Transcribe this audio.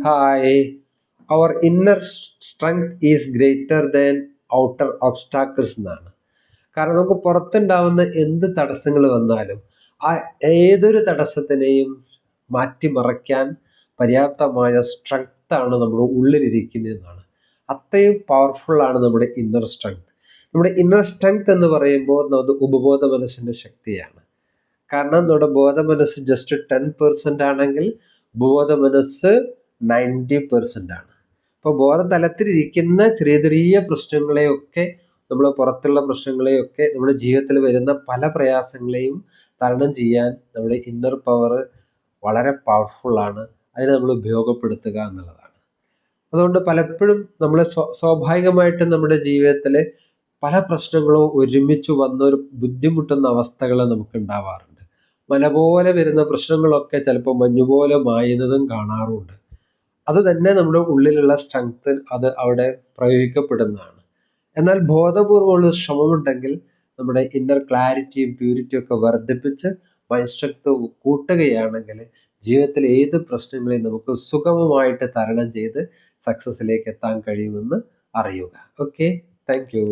Hi, our inner strength is greater than outer obstacles എന്നാണ്. കാരണം നമുക്ക് പുറത്തുണ്ടാവുന്ന എന്ത് തടസ്സങ്ങൾ വന്നാലും ആ ഏതൊരു തടസ്സത്തിനെയും മാറ്റിമറിക്കാൻ പര്യാപ്തമായ സ്ട്രെങ്ത് ആണ് നമ്മുടെ ഉള്ളിലിരിക്കുന്നതെന്നാണ്. അത്രയും പവർഫുൾ ആണ് നമ്മുടെ ഇന്നർ സ്ട്രെങ്ത്. നമ്മുടെ ഇന്നർ സ്ട്രെങ്ത് എന്ന് പറയുമ്പോൾ അത് ഉപബോധ മനസ്സിൻ്റെ ശക്തിയാണ്. കാരണം നമ്മുടെ ബോധ മനസ്സ് ജസ്റ്റ് 10% ആണെങ്കിൽ ബോധ മനസ്സ് 90% ആണ്. അപ്പോൾ ബോധതലത്തിലിരിക്കുന്ന ചെറിയ ചെറിയ പ്രശ്നങ്ങളെയൊക്കെ, നമ്മൾ പുറത്തുള്ള പ്രശ്നങ്ങളെയൊക്കെ, നമ്മുടെ ജീവിതത്തിൽ വരുന്ന പല പ്രയാസങ്ങളെയും തരണം ചെയ്യാൻ നമ്മുടെ ഇന്നർ പവർ വളരെ പവർഫുള്ളാണ്. അതിനെ നമ്മൾ ഉപയോഗപ്പെടുത്തുക എന്നുള്ളതാണ്. അതുകൊണ്ട് പലപ്പോഴും നമ്മൾ സ്വാഭാവികമായിട്ടും നമ്മുടെ ജീവിതത്തിൽ പല പ്രശ്നങ്ങളും ഒരുമിച്ച് വന്നൊരു ബുദ്ധിമുട്ടുന്ന അവസ്ഥകൾ നമുക്ക് ഉണ്ടാവാറുണ്ട്. മല പോലെ വരുന്ന പ്രശ്നങ്ങളൊക്കെ ചിലപ്പോൾ മഞ്ഞുപോലെ മായുന്നതും കാണാറുമുണ്ട്. അത് തന്നെ നമ്മുടെ ഉള്ളിലുള്ള സ്ട്രെങ്ത് അത് അവിടെ പ്രയോഗിക്കപ്പെടുന്നതാണ്. എന്നാൽ ബോധപൂർവമുള്ള ശ്രമമുണ്ടെങ്കിൽ നമ്മുടെ ഇന്നർ ക്ലാരിറ്റിയും പ്യൂരിറ്റിയും ഒക്കെ വർദ്ധിപ്പിച്ച് മൈൻഡ് സ്ട്രെങ്ത് കൂട്ടുകയാണെങ്കിൽ ജീവിതത്തിൽ ഏത് പ്രശ്നങ്ങളെയും നമുക്ക് സുഗമമായിട്ട് തരണം ചെയ്ത് സക്സസ്സിലേക്ക് എത്താൻ കഴിയുമെന്ന് അറിയുക. Okay, thank you.